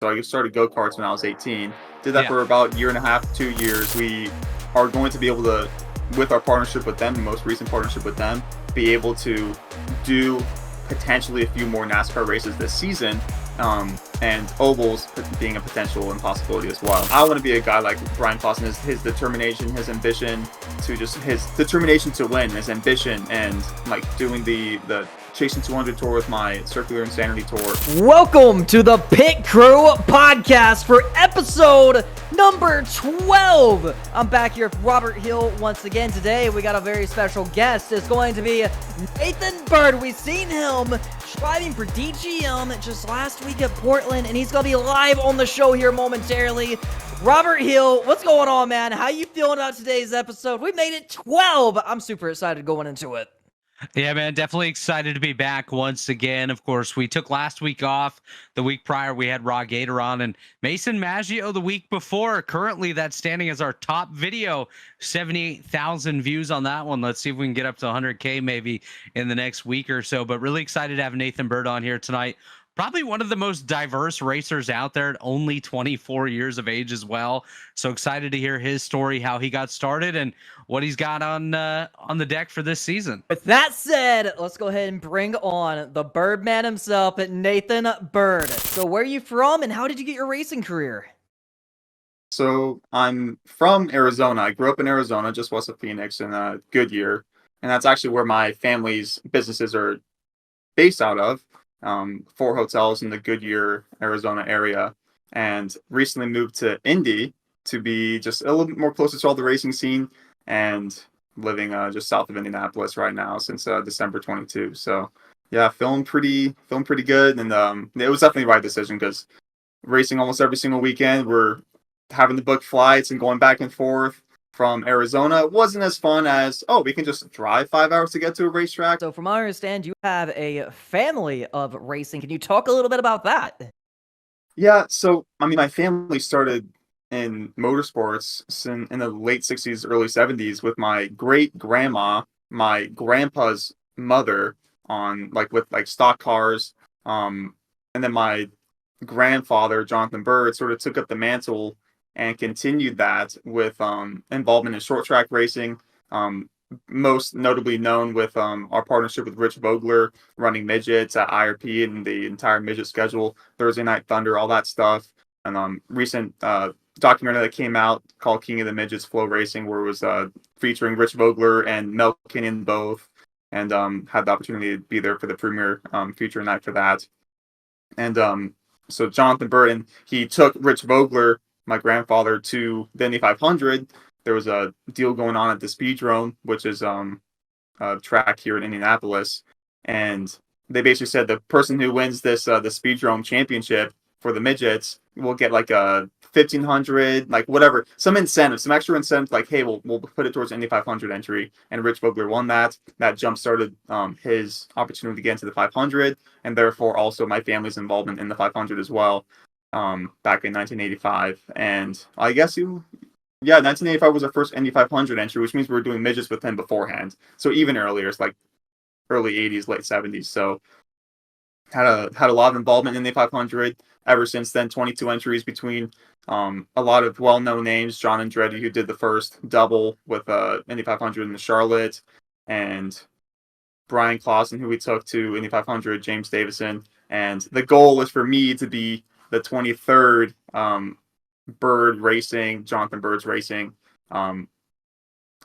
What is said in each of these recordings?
So I started go-karts when I was 18. Did that Yeah. for about a year and a half, 2 years. We are going to be able to, with our partnership with them, the most recent partnership with them, be able to do potentially a few more NASCAR races this season, and ovals being a potential and possibility as well. I want to be a guy like Brian Clausen, his determination, his ambition his determination to win, his ambition, and like doing the Chasing 200 tour with my Circular Insanity tour. Welcome to the Pit Crew podcast for episode number 12. I'm back here with Robert Hill once again. Today we got a very special guest. It's going to be Nathan Byrd. We've seen him driving for DGM just last week at Portland, and he's going to be live on the show here momentarily. Robert Hill, what's going on, man? How you feeling about today's episode? We made it 12. I'm super excited going into it. Yeah, man, definitely excited to be back once again. Of course, we took last week off. The week prior, we had Raw Gator on, and Mason Maggio the week before. Currently, that's standing as our top video. 78,000 views on that one. Let's see if we can get up to 100K maybe in the next week or so. But really excited to have Nathan Byrd on here tonight. Probably one of the most diverse racers out there at only 24 years of age as well. So excited to hear his story, how he got started, and what he's got on the deck for this season. With that said, let's go ahead and bring on the Birdman himself, Nathan Byrd. So where are you from, and how did you get your racing career? So I'm from Arizona. I grew up in Arizona, just west of Phoenix, in Goodyear, and that's actually where my family's businesses are based out of. 4 hotels in the Goodyear, Arizona area, and recently moved to Indy to be just a little bit more closer to all the racing scene, and living just south of Indianapolis right now since December 22. So yeah, feeling pretty good, and it was definitely the right decision because racing almost every single weekend. We're having to book flights and going back and forth from Arizona. It wasn't as fun as, we can just drive 5 hours to get to a racetrack. So from what I understand, you have a family of racing. Can you talk a little bit about that? Yeah, so, I mean, my family started in motorsports in the late 60s, early 70s with my great-grandma, my grandpa's mother, with stock cars. And then my grandfather, Jonathan Byrd, sort of took up the mantle and continued that with involvement in short track racing, most notably known with our partnership with Rich Vogler, running midgets at IRP and the entire midget schedule, Thursday Night Thunder, all that stuff. And recent documentary that came out called King of the Midgets Flow Racing, where it was featuring Rich Vogler and Mel Kinnan both, and had the opportunity to be there for the premiere feature night for that. And so Jonathan Byrd, and he took Rich Vogler, my grandfather, to the Indy 500. There was a deal going on at the Speedrome, which is a track here in Indianapolis, and they basically said the person who wins this the Speedrome championship for the midgets will get like a 1,500, like whatever, some incentive, some extra incentive, like, hey, we'll put it towards Indy 500 entry. And Rich Vogler won that. That jump started his opportunity to get into the 500, and therefore also my family's involvement in the 500 as well. Back in 1985, and I guess 1985 was our first Indy 500 entry, which means we were doing midgets with him beforehand. So even earlier, it's like early 80s, late 70s. So had a lot of involvement in the 500 ever since then. 22 entries between a lot of well-known names: John Andretti, who did the first double with Indy 500 in the Charlotte, and Brian Clausen, who we took to Indy 500, James Davison. And the goal was for me to be the 23rd Byrd Racing, Jonathan Byrd's Racing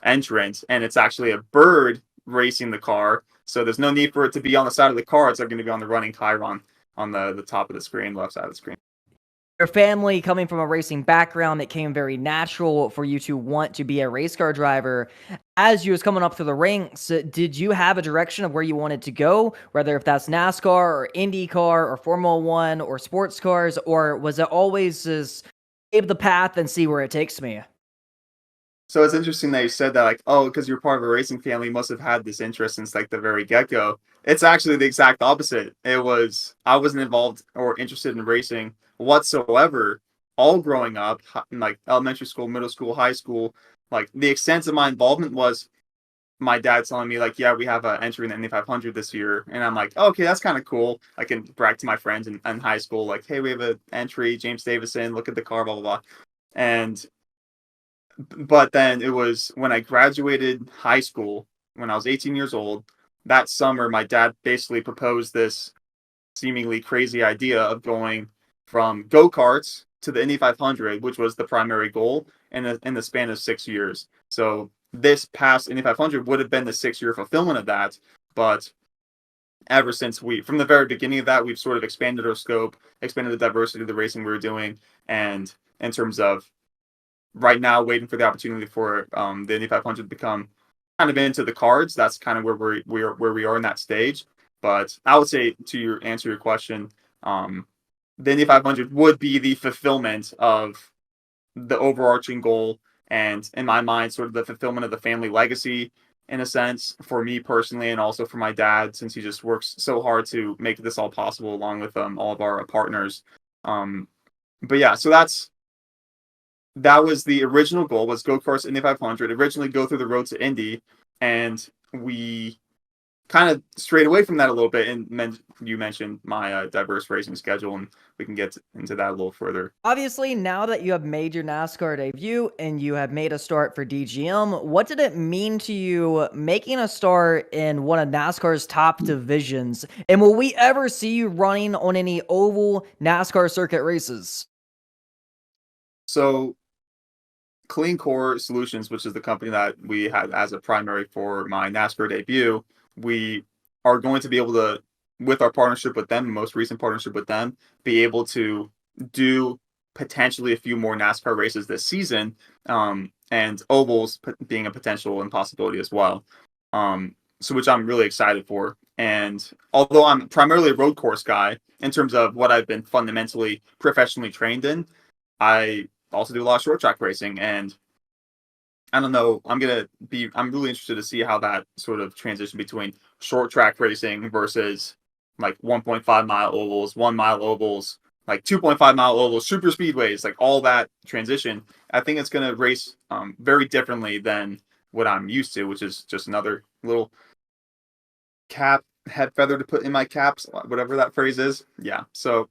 entrant, and it's actually a Byrd racing the car, so there's no need for it to be on the side of the car. It's going to be on the running chyron on the top of the screen, left side of the screen. Your family coming from a racing background, it came very natural for you to want to be a race car driver. As you was coming up through the ranks, did you have a direction of where you wanted to go, whether if that's NASCAR or IndyCar or Formula One or sports cars, or was it always just pave the path and see where it takes me? So it's interesting that you said that, like, because you're part of a racing family, you must have had this interest since like the very get-go. It's actually the exact opposite. I wasn't involved or interested in racing whatsoever all growing up, in like elementary school, middle school, high school. Like the extent of my involvement was my dad telling me like, yeah, we have an entry in the Indy 500 this year, and I'm like, okay, that's kind of cool. I can brag to my friends in high school, like, hey, we have an entry, James Davison, look at the car, blah blah blah. And but then it was when I graduated high school, when I was 18 years old, that summer, my dad basically proposed this seemingly crazy idea of going from go-karts to the Indy 500, which was the primary goal in the span of 6 years. So this past Indy 500 would have been the 6-year fulfillment of that. But ever since from the very beginning of that, we've sort of expanded our scope, expanded the diversity of the racing we were doing. And in terms of right now, waiting for the opportunity for the Indy 500 to become kind of into the cards, that's kind of where we are in that stage. But I would say to answer your question, the Indy 500 would be the fulfillment of the overarching goal, and in my mind, sort of the fulfillment of the family legacy in a sense for me personally, and also for my dad, since he just works so hard to make this all possible along with all of our partners. But yeah, so that was the original goal, was go course Indy 500, originally go through the road to Indy, and we kind of strayed away from that a little bit, and you mentioned my diverse racing schedule, and we can get into that a little further. Obviously, now that you have made your NASCAR debut and you have made a start for DGM, what did it mean to you making a start in one of NASCAR's top divisions? And will we ever see you running on any oval NASCAR circuit races? So Clean Core Solutions, which is the company that we had as a primary for my NASCAR debut, we are going to be able to, with our partnership with them, most recent partnership with them, be able to do potentially a few more NASCAR races this season, and ovals being a potential and possibility as well. So which I'm really excited for. And although I'm primarily a road course guy in terms of what I've been fundamentally professionally trained in, I also do a lot of short track racing, and I don't know, I'm really interested to see how that sort of transition between short track racing versus like 1.5 mile ovals, 1 mile ovals, like 2.5 mile ovals, super speedways, like all that transition. I think it's going to race very differently than what I'm used to, which is just another little head feather to put in my caps, whatever that phrase is. Yeah. So,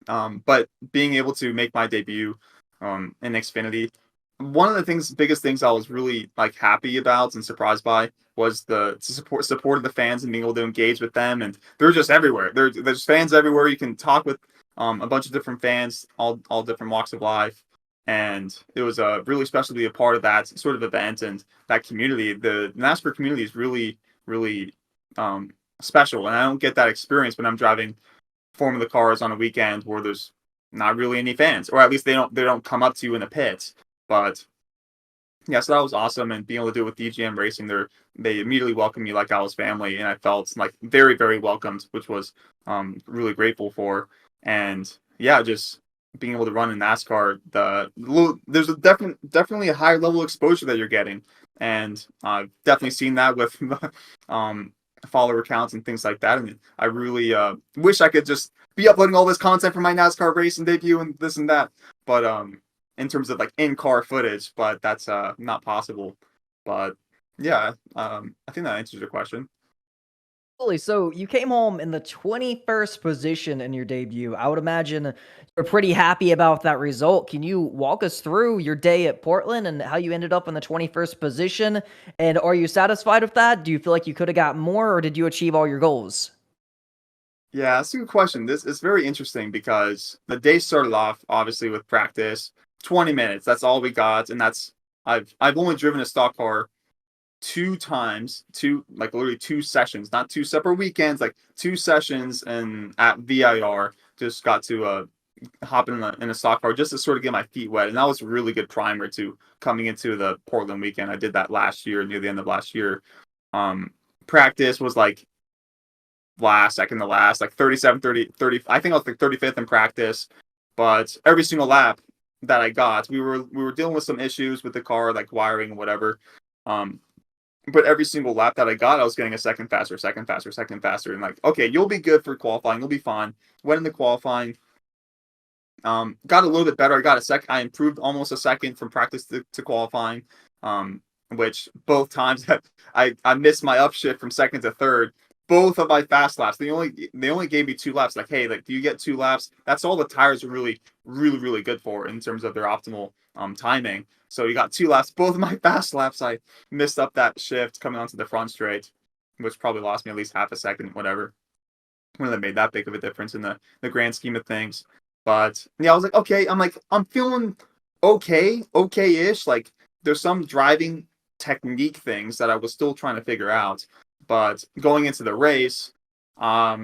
but being able to make my debut in Xfinity, one of the biggest things I was really like happy about and surprised by was the support of the fans and being able to engage with them. And they're just everywhere. There's fans everywhere. You can talk with a bunch of different fans, all different walks of life. And it was really special to be a part of that sort of event and that community. The NASCAR community is really, really special. And I don't get that experience when I'm driving Formula cars on a weekend where there's not really any fans, or at least they don't come up to you in the pits. But yeah, so that was awesome, and being able to do it with DGM Racing, they immediately welcomed me like I was family, and I felt like very, very welcomed, which was really grateful for. And yeah, just being able to run in NASCAR, there's definitely a higher level exposure that you're getting, and I've definitely seen that with follower counts and things like that. And I really wish I could just be uploading all this content for my NASCAR race and debut and this and that, but in terms of like in-car footage, but that's not possible. But yeah, I think that answers your question. So you came home in the 21st position in your debut. I would imagine you're pretty happy about that result. Can you walk us through your day at Portland and how you ended up in the 21st position? And are you satisfied with that? Do you feel like you could have got more, or did you achieve all your goals? Yeah, that's a good question. This is very interesting because the day started off obviously with practice, 20 minutes. That's all we got, and I've only driven a stock car 2 times, like literally 2 sessions, not 2 separate weekends, like 2 sessions, and at VIR just got to hop in a stock car just to sort of get my feet wet, and that was a really good primer to coming into the Portland weekend. I did that last year, near the end of last year. Practice was like second to last, like 37, 30. I think I was like 35th in practice, but every single lap that I got, we were dealing with some issues with the car, like wiring and whatever. But every single lap that I got, I was getting a second faster, and like, okay, you'll be good for qualifying, you'll be fine. Went into qualifying, got a little bit better. I improved almost a second from practice to qualifying. which both times I missed my upshift from second to third. Both of my fast laps, they only gave me 2 laps. Like, hey, like, do you get 2 laps? That's all the tires are really, really, really good for in terms of their optimal timing. So you got 2 laps. Both of my fast laps, I missed up that shift coming onto the front straight, which probably lost me at least half a second, whatever. Wouldn't have made that big of a difference in the grand scheme of things. But yeah, I was like, okay, I'm feeling okay-ish. Like, there's some driving technique things that I was still trying to figure out. But going into the race, a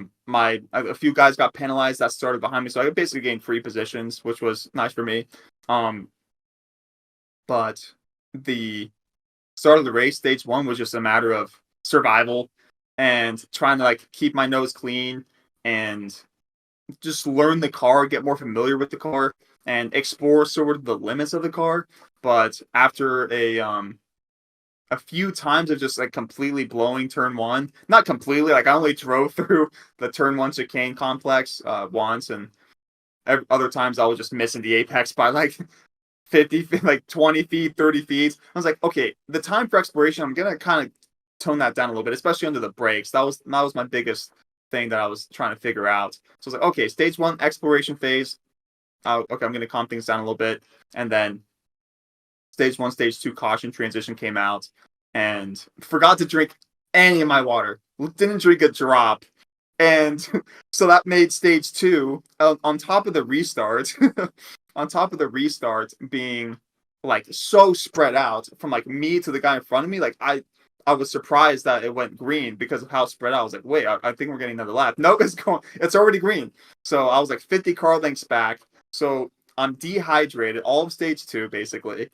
few guys got penalized that started behind me, so I basically gained 3 positions, which was nice for me. But the start of the race, stage 1, was just a matter of survival and trying to like keep my nose clean and just learn the car, get more familiar with the car, and explore sort of the limits of the car. But after a few times of just like completely blowing turn 1, not completely, like I only drove through the turn 1 chicane complex once, and other times I was just missing the apex by like 50 feet, like 20 feet, 30 feet. I was like, okay, the time for exploration, I'm gonna kind of tone that down a little bit, especially under the brakes. That was my biggest thing that I was trying to figure out. So I was like, okay, stage 1 exploration phase. Okay, I'm gonna calm things down a little bit, and then stage 1, stage 2 caution transition came out, and forgot to drink any of my water. Didn't drink a drop, and so that made stage 2 on top of the restart, on top of the restart being like so spread out from like me to the guy in front of me. Like I was surprised that it went green because of how spread out. I was like, wait, I think we're getting another lap. Nope, it's already green. So I was like 50 car lengths back. So I'm dehydrated all of stage 2, basically.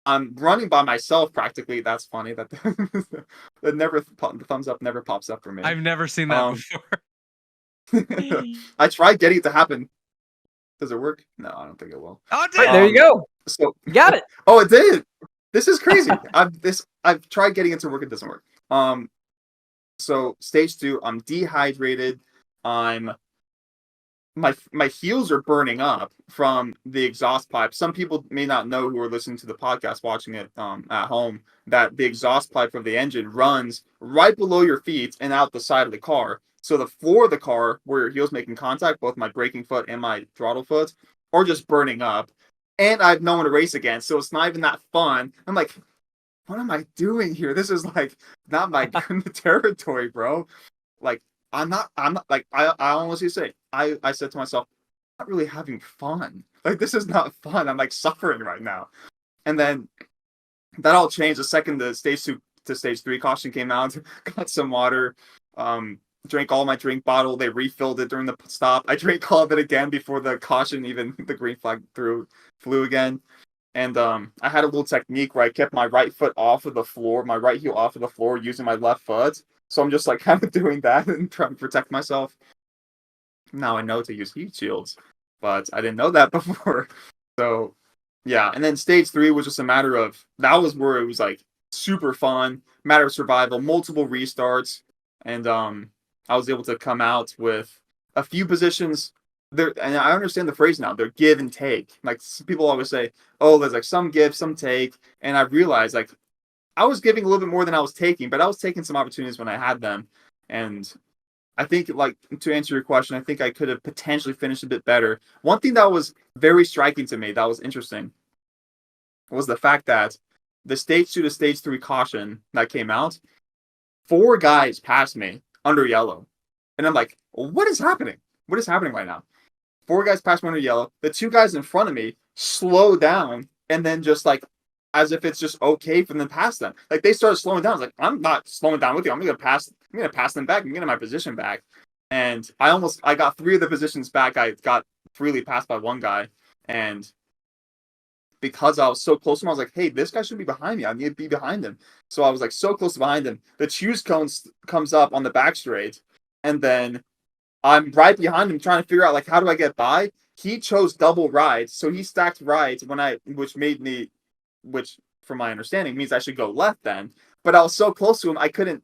I'm running by myself practically. That's funny that the thumbs up never pops up for me. I've never seen that before. I tried getting it to happen. Does it work? No, I don't think it will. Oh, Right, there you go. So You got it. Oh, it did. This is crazy. I've tried getting it to work. It doesn't work. So stage 2, I'm dehydrated. My heels are burning up from the exhaust pipe. Some people may not know, who are listening to the podcast, watching it at home, that the exhaust pipe of the engine runs right below your feet and out the side of the car. So the floor of the car, where your heels making contact, both my braking foot and my throttle foot, are just burning up. And I have no one to race against, so it's not even that fun. I'm like, what am I doing here? This is like not my territory, bro. Like, I'm not like, I honestly say, I said to myself, I'm not really having fun. Like, this is not fun. I'm like suffering right now. And then that all changed the second the stage 2 to stage 3 caution came out. Got some water, drank all my drink bottle. They refilled it during the stop. I drank all of it again before the caution, even the green flag flew again. And I had a little technique where I kept my right foot off of the floor, my right heel off of the floor, using my left foot. So I'm just like kind of doing that and trying to protect myself. Now I know to use heat shields, but I didn't know that before. So yeah, and then stage 3 was just a matter of, that was where it was like super fun, matter of survival, multiple restarts, and I was able to come out with a few positions there. And I understand the phrase now, they're give and take. Like, people always say, oh, there's like some give, some take, and I realized like I was giving a little bit more than I was taking, but I was taking some opportunities when I had them. And I think, like, to answer your question, I think I could have potentially finished a bit better. One thing that was very striking to me, that was interesting, was the fact that the stage 2 to stage 3 caution that came out, 4 guys passed me under yellow. And I'm like, what is happening? What is happening right now? 4 guys passed me under yellow. The 2 guys in front of me slow down, and then just like, as if it's just okay for them to pass them. Like, they started slowing down. I was like, I'm not slowing down with you. I'm gonna pass them back and get my position back. And I got 3 of the positions back. I got freely passed by 1 guy. And because I was so close to him, I was like, hey, this guy should be behind me. I need to be behind him. So I was like so close behind him. The choose comes up on the back straight, and then I'm right behind him trying to figure out like, how do I get by? He chose double rides, so he stacked rides which from my understanding means I should go left then. But I was so close to him, I couldn't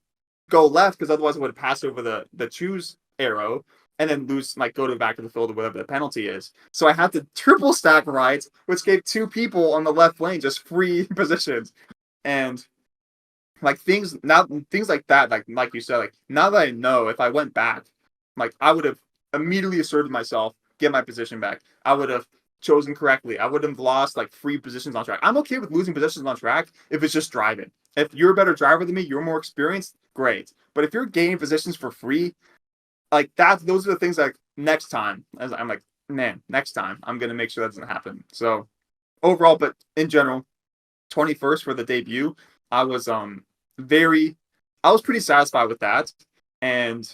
go left because otherwise I would have passed over the choose arrow and then go to the back of the field or whatever the penalty is. So I had to triple stack rides, which gave 2 people on the left lane just free positions. And like things like that, like you said, like now that I know, if I went back, like I would have immediately asserted myself, get my position back. I would have chosen correctly. I would have lost like 3 positions on track. I'm okay with losing positions on track if it's just driving. If you're a better driver than me, you're more experienced, great. But if you're gaining positions for free, like those are the things like next time, as I'm like, man, next time I'm gonna make sure that doesn't happen. So overall, but in general, 21st for the debut, I was very I was pretty satisfied with that. And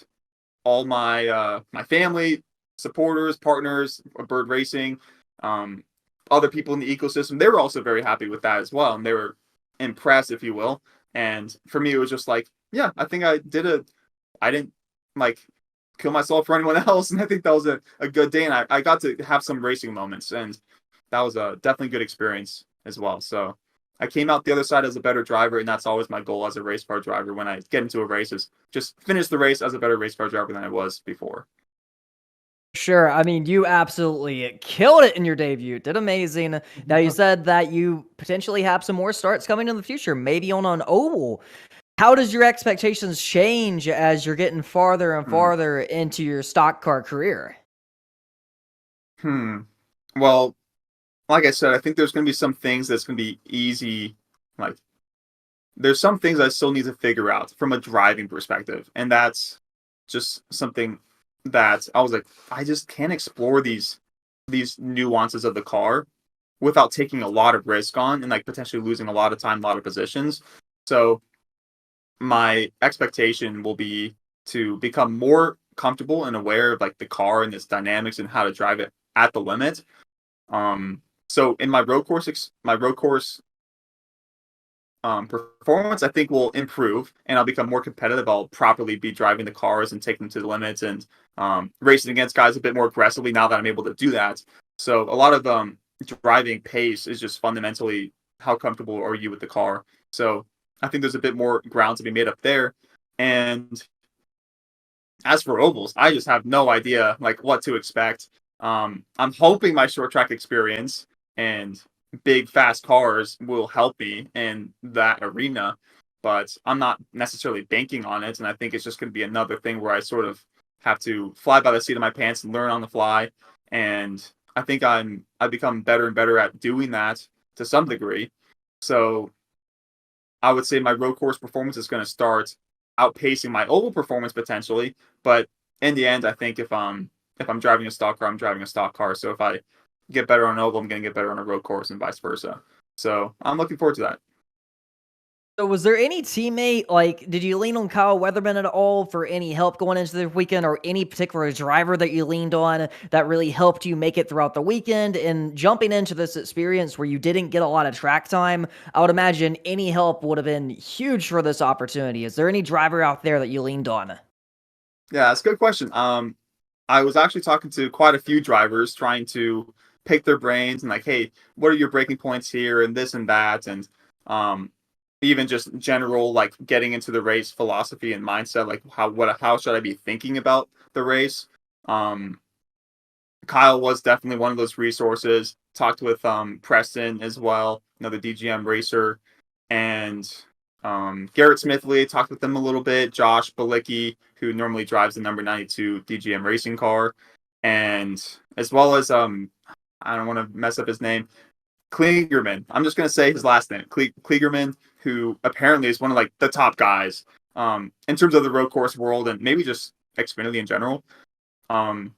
all my family, supporters, partners, Byrd Racing, um, other people in the ecosystem, they were also very happy with that as well. And they were impressed, if you will. And for me, it was just like, yeah, I think I didn't like kill myself for anyone else. And I think that was a good day. And I got to have some racing moments. And that was a definitely good experience as well. So I came out the other side as a better driver, and that's always my goal as a race car driver when I get into a race is just finish the race as a better race car driver than I was before. Sure. I mean, you absolutely killed it in your debut. Did amazing. Now, you said that you potentially have some more starts coming in the future, maybe on an oval. How does your expectations change as you're getting farther and farther into your stock car career? Well, like I said, I think there's going to be some things that's going to be easy. Like, there's some things I still need to figure out from a driving perspective. And that's just something that I was like, I just can't explore these nuances of the car without taking a lot of risk on and like potentially losing a lot of time, a lot of positions. So my expectation will be to become more comfortable and aware of like the car and its dynamics and how to drive it at the limit. So in my road course performance, I think will improve, and I'll become more competitive. I'll properly be driving the cars and take them to the limits and racing against guys a bit more aggressively now that I'm able to do that. So a lot of driving pace is just fundamentally how comfortable are you with the car. So I think there's a bit more ground to be made up there. And as for ovals, I just have no idea like what to expect. I'm hoping my short track experience and big fast cars will help me in that arena, but I'm not necessarily banking on it. And I think it's just going to be another thing where I sort of have to fly by the seat of my pants and learn on the fly. And I think I've become better and better at doing that to some degree. So I would say my road course performance is going to start outpacing my oval performance potentially. But in the end, I think if I'm driving a stock car, I'm driving a stock car. So if I get better on an oval, I'm going to get better on a road course and vice versa. So I'm looking forward to that. So was there any teammate, like, did you lean on Kyle Weatherman at all for any help going into the weekend, or any particular driver that you leaned on that really helped you make it throughout the weekend? And jumping into this experience where you didn't get a lot of track time, I would imagine any help would have been huge for this opportunity. Is there any driver out there that you leaned on? Yeah, that's a good question. I was actually talking to quite a few drivers trying to pick their brains and like, hey, what are your breaking points here and this and that, and even just general like getting into the race philosophy and mindset, like how should I be thinking about the race. Kyle was definitely one of those resources. Talked with Preston as well, another DGM racer, and Garrett Smithley, talked with them a little bit. Josh Balicki, who normally drives the number 92 DGM racing car, and as well as I don't want to mess up his name, Kligerman. I'm just going to say his last name, Kligerman, who apparently is one of like the top guys in terms of the road course world and maybe just Xfinity in general. I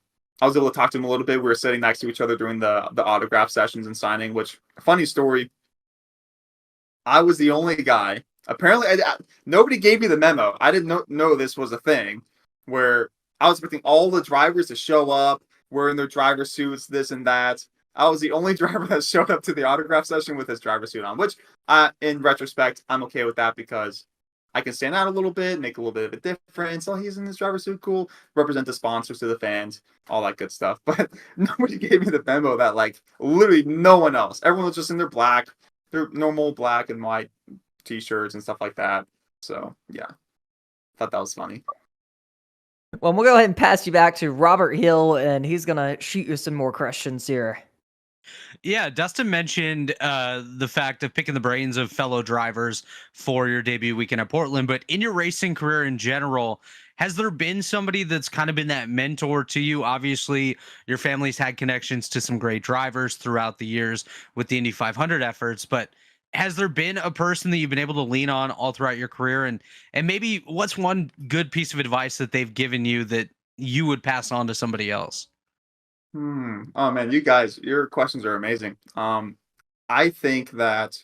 was able to talk to him a little bit. We were sitting next to each other during the autograph sessions and signing, which, funny story, I was the only guy. Apparently, nobody gave me the memo. I didn't know this was a thing where I was expecting all the drivers to show up wearing their driver suits, this and that. I was the only driver that showed up to the autograph session with his driver suit on, which in retrospect, I'm okay with that because I can stand out a little bit, make a little bit of a difference. Oh, he's in his driver suit, cool. Represent the sponsors to the fans, all that good stuff. But nobody gave me the memo that like literally no one else. Everyone was just in their normal black and white t-shirts and stuff like that. So yeah, thought that was funny. Well, we'll go ahead and pass you back to Robert Hill, and he's going to shoot you some more questions here. Yeah, Dustin mentioned the fact of picking the brains of fellow drivers for your debut weekend at Portland, but in your racing career in general, has there been somebody that's kind of been that mentor to you? Obviously, your family's had connections to some great drivers throughout the years with the Indy 500 efforts, but has there been a person that you've been able to lean on all throughout your career? And maybe what's one good piece of advice that they've given you that you would pass on to somebody else? Oh man, you guys, your questions are amazing. I think that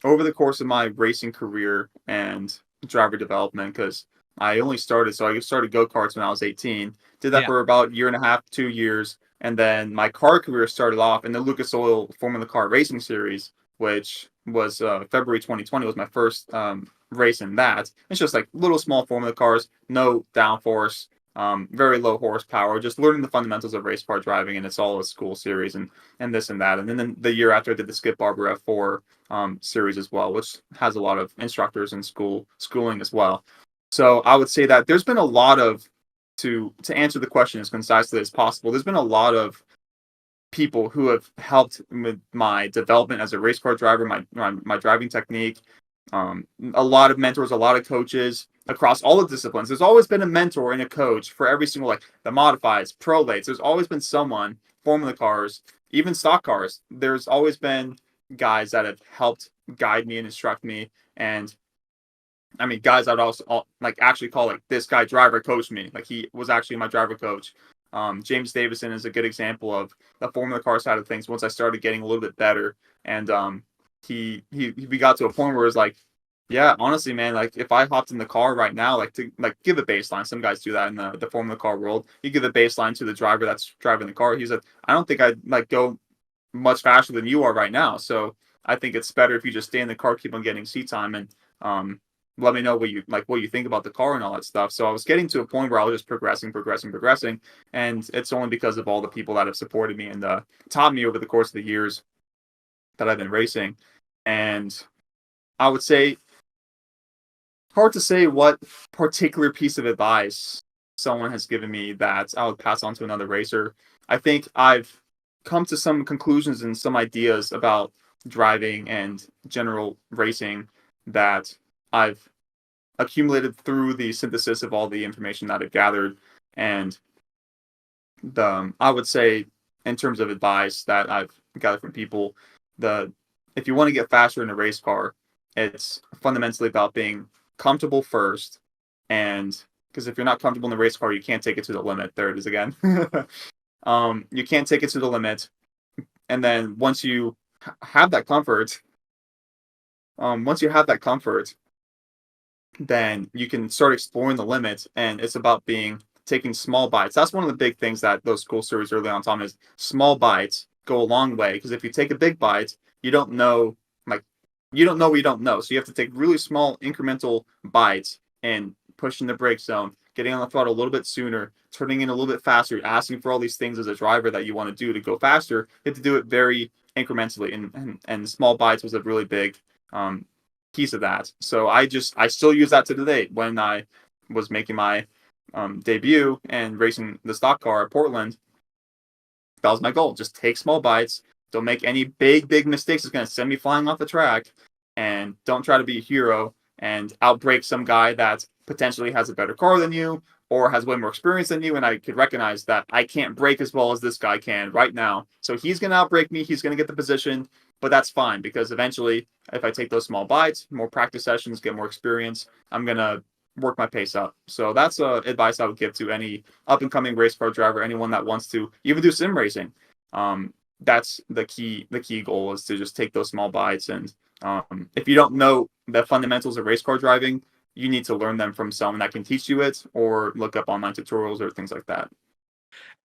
over the course of my racing career and driver development, because I started go-karts when I was 18, did that Yeah. for about a year and a half, 2 years, and then my car career started off in the Lucas Oil Formula Car Racing Series, which was February 2020 was my first race in that. It's just like little small Formula cars, no downforce, very low horsepower, just learning the fundamentals of race car driving, and it's all a school series and this and that. And then the year after, I did the Skip Barber F4 series as well, which has a lot of instructors and schooling as well. So I would say that there's been a lot of to answer the question as concisely as possible. There's been a lot of people who have helped with my development as a race car driver, my driving technique. A lot of mentors, a lot of coaches across all the disciplines. There's always been a mentor and a coach for every single, like the modifieds, pro lates. There's always been someone, formula cars, even stock cars. There's always been guys that have helped guide me and instruct me. And I mean, guys I'd also like actually call like this guy driver coached me. Like he was actually my driver coach. James Davison is a good example of the formula car side of things. Once I started getting a little bit better, and we got to a point where it's like, yeah, honestly, man, like if I hopped in the car right now, like to like give a baseline. Some guys do that in the formula car world. You give a baseline to the driver that's driving the car. He said, I don't think I'd like go much faster than you are right now. So I think it's better if you just stay in the car, keep on getting seat time, and let me know what you think about the car and all that stuff. So I was getting to a point where I was just progressing, and it's only because of all the people that have supported me and taught me over the course of the years that I've been racing. And I would say, hard to say what particular piece of advice someone has given me that I would pass on to another racer. I think I've come to some conclusions and some ideas about driving and general racing that I've accumulated through the synthesis of all the information that I've gathered. And I would say, in terms of advice that I've gathered from people, if you want to get faster in a race car, it's fundamentally about being comfortable first. And because if you're not comfortable in the race car, you can't take it to the limit. There it is again. You can't take it to the limit. And then once you have that comfort, then you can start exploring the limits. And it's about taking small bites. That's one of the big things that those school series early on taught me is small bites go a long way. Because if you take a big bite, you don't know what you don't know. So you have to take really small incremental bites and pushing the brake zone, getting on the throttle a little bit sooner, turning in a little bit faster, asking for all these things as a driver that you want to do to go faster. You have to do it very incrementally, and small bites was a really big piece of that. So I still use that to today. When I was making my debut and racing the stock car at Portland, that was my goal. Just take small bites. Don't make any big mistakes. It's going to send me flying off the track. And don't try to be a hero and outbrake some guy that potentially has a better car than you or has way more experience than you. And I could recognize that I can't brake as well as this guy can right now. So he's going to outbrake me. He's going to get the position. But that's fine, because eventually, if I take those small bites, more practice sessions, get more experience, I'm going to work my pace up. So that's advice I would give to any up-and-coming race car driver, anyone that wants to even do sim racing. That's the key goal, is to just take those small bites. And if you don't know the fundamentals of race car driving, you need to learn them from someone that can teach you it, or look up online tutorials or things like that.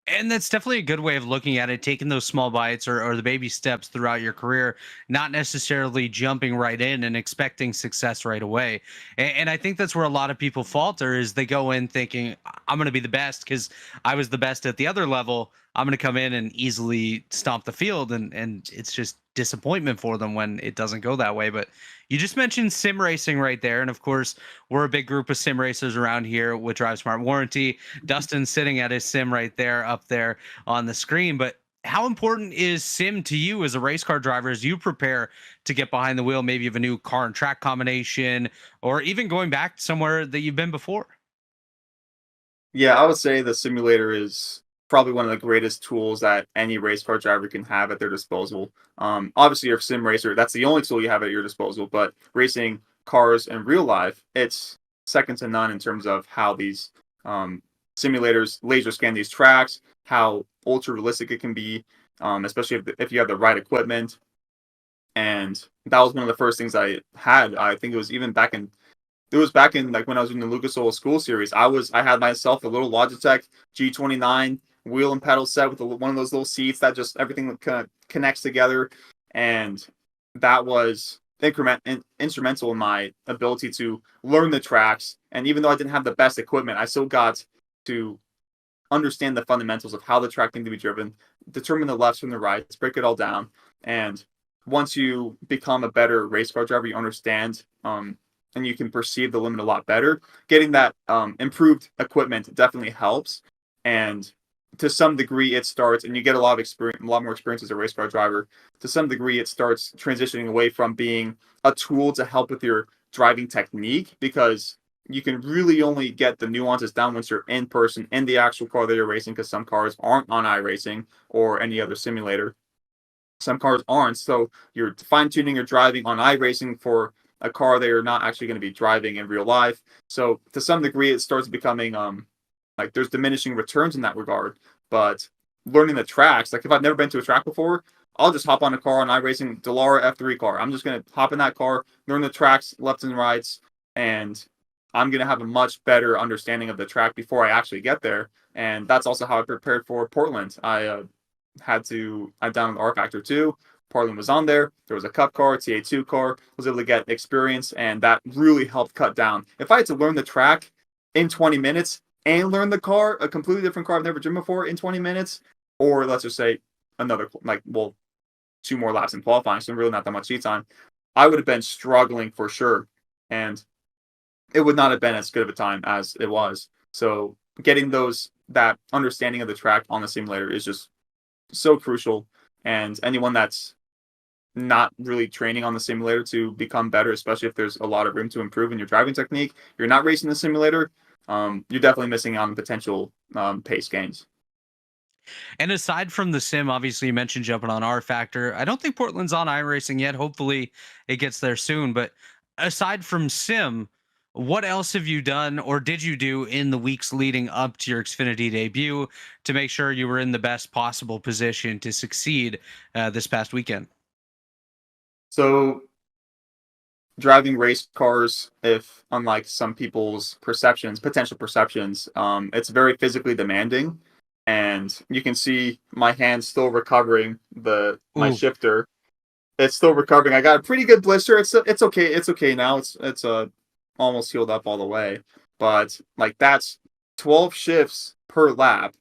And that's definitely a good way of looking at it, taking those small bites or the baby steps throughout your career, not necessarily jumping right in and expecting success right away. And I think that's where a lot of people falter, is they go in thinking, I'm going to be the best because I was the best at the other level. I'm going to come in and easily stomp the field. And it's just disappointment for them when it doesn't go that way. But you just mentioned sim racing right there. And of course, we're a big group of sim racers around here with Drive Smart Warranty. Dustin's sitting at his sim right there, up there on the screen. But how important is sim to you as a race car driver as you prepare to get behind the wheel, maybe of a new car and track combination, or even going back somewhere that you've been before? Yeah, I would say the simulator is probably one of the greatest tools that any race car driver can have at their disposal. Obviously, you're a sim racer, that's the only tool you have at your disposal, but racing cars in real life, it's second to none in terms of how these um, simulators laser scan these tracks, how ultra realistic it can be, especially if you have the right equipment. And that was one of the first things I had. I think it was back in like when I was in the Lucas Oil School series. I had myself a little Logitech G29 wheel and pedal set with one of those little seats that just everything kind of connects together, and that was instrumental in my ability to learn the tracks. And even though I didn't have the best equipment, I still got to understand the fundamentals of how the track needed to be driven, determine the lefts from the rights, break it all down. And once you become a better race car driver, you understand and you can perceive the limit a lot better. Getting that improved equipment definitely helps. And to some degree, it starts, and you get a lot of experience, a lot more experience as a race car driver. To some degree, it starts transitioning away from being a tool to help with your driving technique, because you can really only get the nuances down once you're in person in the actual car that you're racing, because some cars aren't on iRacing or any other simulator. Some cars aren't, so you're fine-tuning your driving on iRacing for a car that you're not actually going to be driving in real life. So to some degree, it starts becoming like there's diminishing returns in that regard. But learning the tracks, like if I've never been to a track before, I'll just hop on a car on iRacing, Delara F3 car. I'm just gonna hop in that car, learn the tracks left and rights, and I'm gonna have a much better understanding of the track before I actually get there. And that's also how I prepared for Portland. I downloaded R Factor 2. Portland was on there. There was a Cup car, TA2 car. Was able to get experience, and that really helped cut down. If I had to learn the track in 20 minutes and learn the car, a completely different car I've never driven before, in 20 minutes, or let's just say another, like, well, 2 more laps in qualifying, so really not that much seat time, I would have been struggling for sure. And it would not have been as good of a time as it was. So getting that understanding of the track on the simulator is just so crucial. And anyone that's not really training on the simulator to become better, especially if there's a lot of room to improve in your driving technique, you're not racing the simulator, you're definitely missing on potential pace gains. And aside from the sim, obviously you mentioned jumping on R Factor. I don't think Portland's on iRacing yet. Hopefully it gets there soon. But aside from sim, what else have you done or did you do in the weeks leading up to your Xfinity debut to make sure you were in the best possible position to succeed this past weekend? So driving race cars, if unlike some people's potential perceptions, it's very physically demanding. And you can see my hand still recovering my Ooh. shifter. It's still recovering. I got a pretty good blister. It's okay. It's okay now. It's almost healed up all the way. But like that's 12 shifts per lap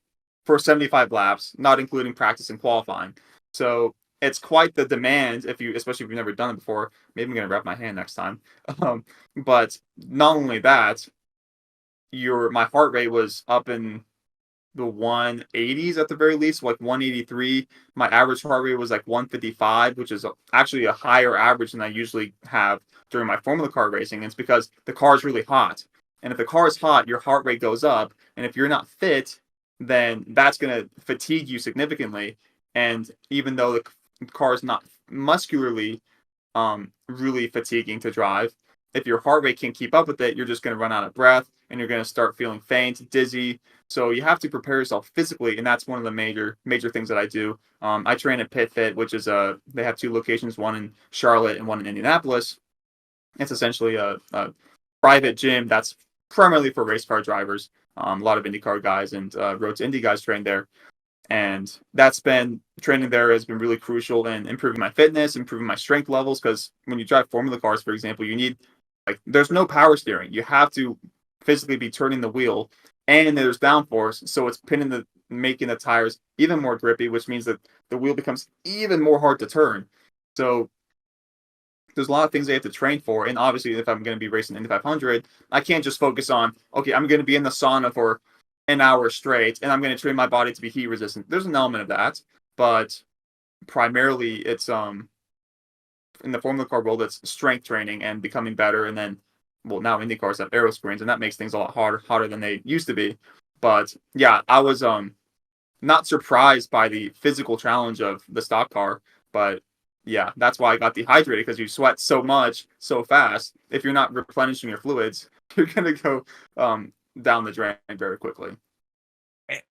for 75 laps, not including practice and qualifying. So it's quite the demand especially if you've never done it before. Maybe I'm gonna wrap my hand next time. But not only that, my heart rate was up in the 180s at the very least, like 183. My average heart rate was like 155, which is actually a higher average than I usually have during my Formula car racing. And it's because the car is really hot. And if the car is hot, your heart rate goes up. And if you're not fit, then that's going to fatigue you significantly. And even though the car is not muscularly really fatiguing to drive, if your heart rate can't keep up with it, you're just going to run out of breath and you're going to start feeling faint, dizzy. So you have to prepare yourself physically, and that's one of the major things that I do. I train at Pit Fit, which is they have 2 locations, one in Charlotte and one in Indianapolis. It's essentially a private gym that's primarily for race car drivers. A lot of IndyCar guys and Road to Indy guys train there. And training there has been really crucial in improving my fitness, improving my strength levels, because when you drive Formula cars, for example, you need, like, there's no power steering. You have to physically be turning the wheel, and there's downforce, so it's making the tires even more grippy, which means that the wheel becomes even more hard to turn. So there's a lot of things I have to train for, and obviously if I'm going to be racing Indy 500, I can't just focus on, okay, I'm going to be in the sauna for an hour straight, and I'm going to train my body to be heat resistant. There's an element of that, but primarily it's in the Formula car world, it's strength training and becoming better. And then, well, now Indy cars have aero screens, and that makes things a lot harder than they used to be. But yeah, I was not surprised by the physical challenge of the stock car, but yeah, that's why I got dehydrated, because you sweat so much so fast. If you're not replenishing your fluids, you're gonna go down the drain very quickly.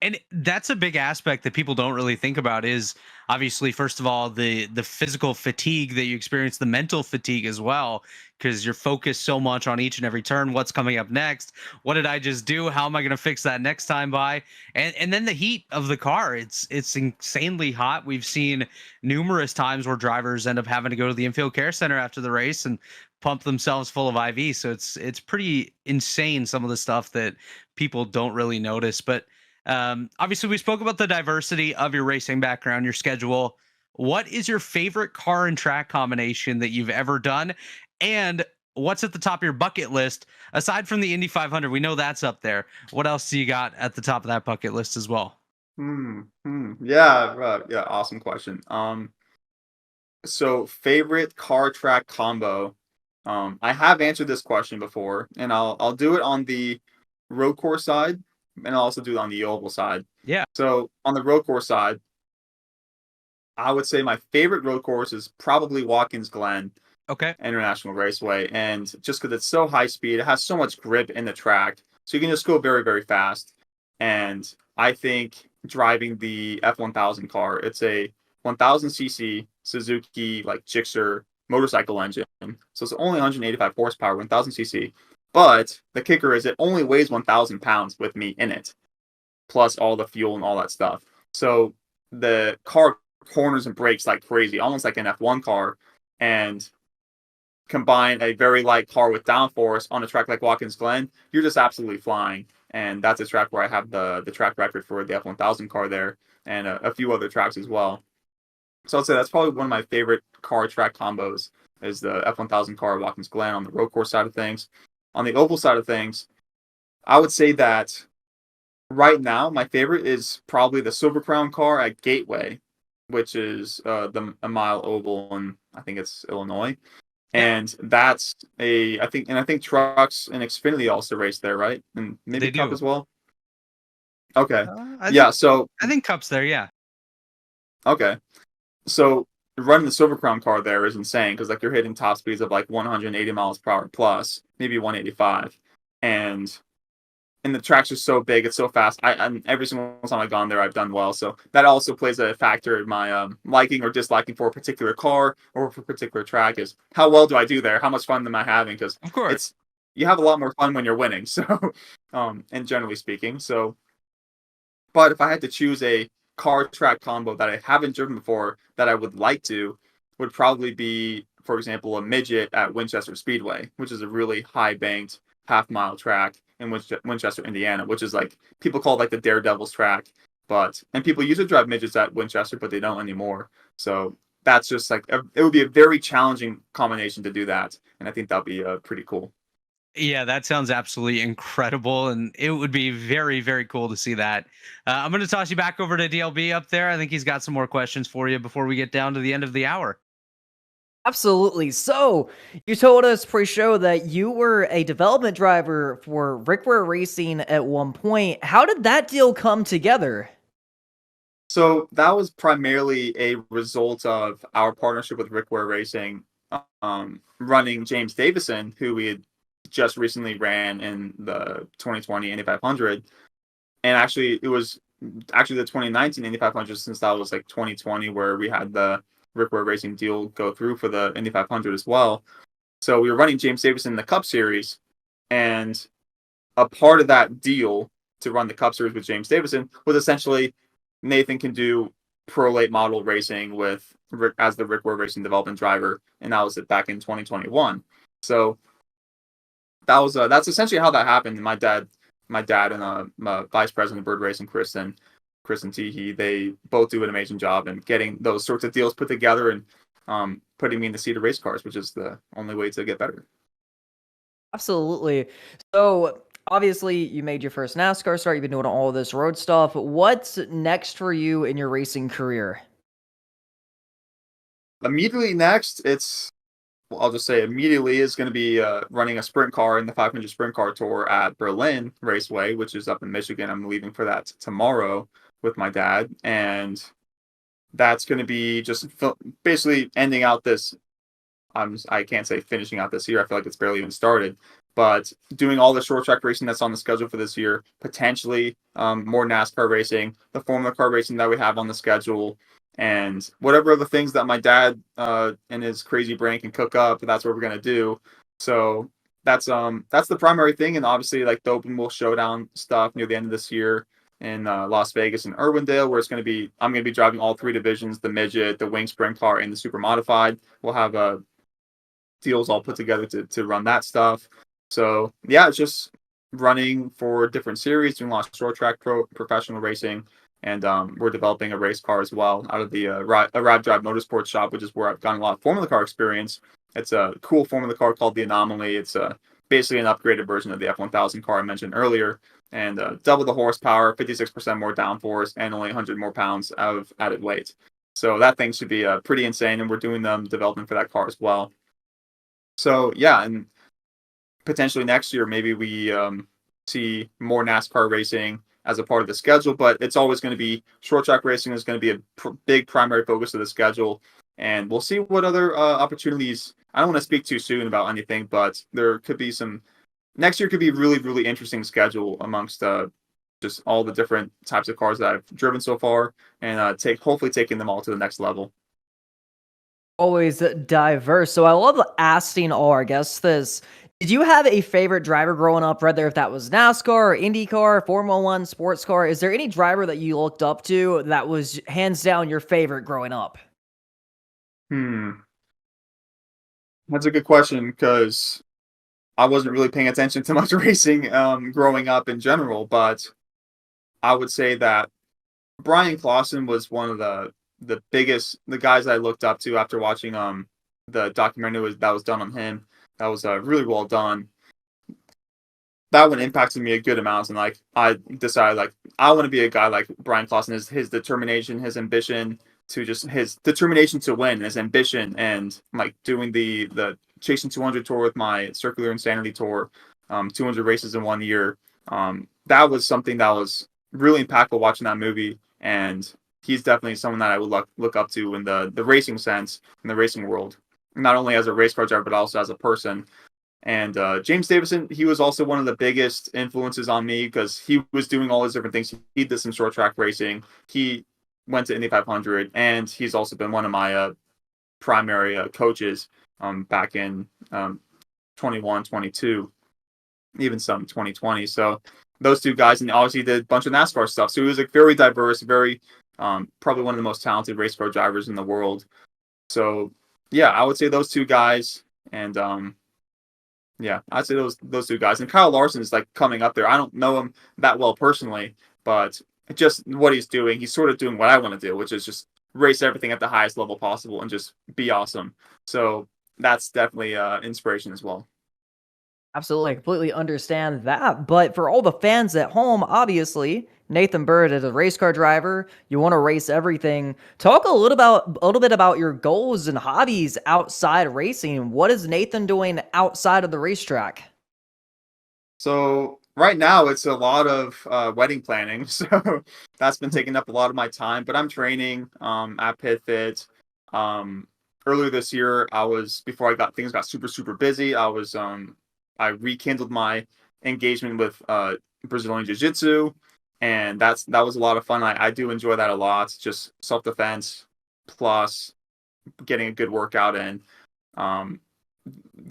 And that's a big aspect that people don't really think about, is obviously, first of all, the physical fatigue that you experience, the mental fatigue as well, because you're focused so much on each and every turn. What's coming up next? What did I just do? How am I going to fix that next time by? And then the heat of the car, it's insanely hot. We've seen numerous times where drivers end up having to go to the infield care center after the race and pump themselves full of IV. So it's pretty insane, some of the stuff that people don't really notice. But obviously, we spoke about the diversity of your racing background, your schedule. What is your favorite car and track combination that you've ever done? And what's at the top of your bucket list aside from the Indy 500? We know that's up there. What else do you got at the top of that bucket list as well? Yeah, yeah, awesome question. So favorite car track combo. I have answered this question before, and I'll do it on the road course side, and I'll also do it on the oval side. Yeah. So on the road course side, I would say my favorite road course is probably Watkins Glen Okay. International Raceway, and just because it's so high speed, it has so much grip in the track, so you can just go very, very fast. And I think driving the F1000 car, it's a 1000cc Suzuki like Gixxer motorcycle engine, so it's only 185 horsepower, 1000cc. But the kicker is it only weighs 1,000 pounds with me in it, plus all the fuel and all that stuff. So the car corners and brakes like crazy, almost like an F1 car, and combine a very light car with downforce on a track like Watkins Glen, you're just absolutely flying. And that's a track where I have the track record for the F1000 car there, and a few other tracks as well. So I'd say that's probably one of my favorite car track combos, is the F1000 car at Watkins Glen on the road course side of things. On the oval side of things, I would say that right now my favorite is probably the Silver Crown car at Gateway, which is a mile oval in, I think it's Illinois. And that's I think Trucks and Xfinity also race there, right? And maybe They Cup do. as well. Okay. Yeah. So I think Cup's there. Yeah. okay. So running the Silver Crown car there is insane, because like you're hitting top speeds of like 180 miles per hour plus, maybe 185, and the tracks are so big, it's so fast. I'm every single time I've gone there, I've done well. So that also plays a factor in my liking or disliking for a particular car or for a particular track, is how well do I do there? How much fun am I having? Because Of course. it's you have a lot more fun when you're winning. So, and generally speaking, so. But if I had to choose a car track combo that I haven't driven before that I would like to, would probably be, for example, a midget at Winchester Speedway, which is a really high banked half-mile track in Winchester, Indiana, which is like, people call it like the Daredevils track, and people used to drive midgets at Winchester, but they don't anymore. So that's just like it would be a very challenging combination to do that, and I think that'd be pretty cool. Yeah, that sounds absolutely incredible, and it would be very, very cool to see that. I'm going to toss you back over to DLB up there. I think he's got some more questions for you before we get down to the end of the hour. Absolutely. So, you told us pre-show that you were a development driver for Rickware Racing at one point. How did that deal come together? So that was primarily a result of our partnership with Rickware Racing, running James Davison, who we had just recently ran in the 2020 Indy 500. And actually, it was actually the 2019 Indy 500, since that was like 2020 where we had the Rickware Racing deal go through for the Indy 500 as well. So we were running James Davison in the Cup Series, and a part of that deal to run the Cup Series with James Davison was essentially Nathan can do pro late model racing with Rick as the Rickware Racing development driver, and that was it back in 2021. So that's essentially how that happened. My dad and my vice president of Byrd Racing, Kristen Teehee, they both do an amazing job in getting those sorts of deals put together and putting me in the seat of race cars, which is the only way to get better. Absolutely. So, obviously, you made your first NASCAR start. You've been doing all of this road stuff. What's next for you in your racing career? Immediately next, I'll just say immediately is going to be running a sprint car in the 500 sprint car tour at Berlin Raceway, which is up in Michigan. I'm leaving for that tomorrow with my dad, and that's going to be just basically ending out this. I can't say finishing out this year. I feel like it's barely even started, but doing all the short track racing that's on the schedule for this year, potentially more NASCAR racing, the Formula Car racing that we have on the schedule, and whatever other things that my dad and his crazy brain can cook up, that's what we're gonna do. So that's the primary thing, and obviously like the Open Wheel Showdown stuff near the end of this year in Las Vegas and Irwindale, where I'm gonna be driving all three divisions: the midget, the wing sprint car, and the super modified. We'll have deals all put together to run that stuff. So yeah, it's just running for different series, doing a lot of short track professional racing, and we're developing a race car as well out of the Ride Drive Motorsports shop, which is where I've gotten a lot of Formula Car experience. It's a cool Formula Car called the Anomaly. It's basically an upgraded version of the F1000 car I mentioned earlier, and double the horsepower, 56% more downforce, and only 100 more pounds of added weight. So that thing should be pretty insane, and we're doing development for that car as well. So yeah, and potentially next year maybe we see more NASCAR racing as a part of the schedule, but it's always going to be short track racing is going to be a big primary focus of the schedule, and we'll see what other opportunities. I don't want to speak too soon about anything, but there could be some next year could be really, really interesting schedule amongst just all the different types of cars that I've driven so far, and hopefully taking them all to the next level. Always diverse. So I love asking all our guests this. Did you have a favorite driver growing up, whether if that was NASCAR or IndyCar, Formula One, sports car? Is there any driver that you looked up to that was hands down your favorite growing up? That's a good question because I wasn't really paying attention to much racing growing up in general, but I would say that Brian Clausen was one of the guys I looked up to after watching the documentary that was done on him. That was really well done. That one impacted me a good amount, and like I decided like I want to be a guy like Brian Clausen. His determination, his ambition his determination to win, his ambition, and like doing the Chasing 200 tour with my Circular Insanity tour, 200 races in 1 year. That was something that was really impactful watching that movie, and he's definitely someone that I would look up to in the racing sense, in the racing world, not only as a race car driver, but also as a person. And James Davison, he was also one of the biggest influences on me because he was doing all these different things. He did some short track racing. He went to Indy 500, and he's also been one of my primary coaches back in 21, 22, even some 2020. So those two guys, and obviously did a bunch of NASCAR stuff. So he was like very diverse, very probably one of the most talented race car drivers in the world. So yeah, I would say those two guys, and yeah, I'd say those two guys. And Kyle Larson is like coming up there. I don't know him that well personally, but just what he's doing, he's sort of doing what I want to do, which is just race everything at the highest level possible and just be awesome. So that's definitely inspiration as well. Absolutely, I completely understand that. But for all the fans at home, obviously, Nathan Byrd is a race car driver. You want to race everything. Talk a little bit about your goals and hobbies outside of racing. What is Nathan doing outside of the racetrack? So right now it's a lot of wedding planning. So that's been taking up a lot of my time. But I'm training at Pit Fit. Earlier this year, before things got super, super busy, I rekindled my engagement with Brazilian Jiu-Jitsu, and that was a lot of fun. I do enjoy that a lot. Just self-defense plus getting a good workout in.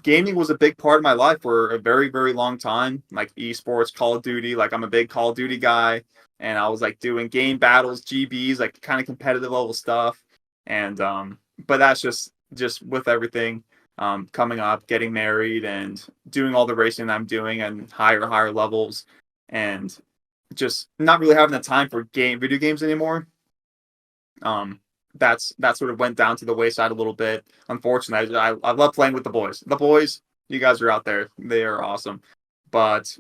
Gaming was a big part of my life for a very, very long time, like esports, Call of Duty. Like I'm a big Call of Duty guy, and I was like doing game battles, GBs, like kind of competitive level stuff. And but that's just with everything coming up, getting married, and doing all the racing I'm doing and higher levels, and just not really having the time for video games anymore. That sort of went down to the wayside a little bit. Unfortunately, I love playing with the boys. The boys, you guys are out there. They are awesome. But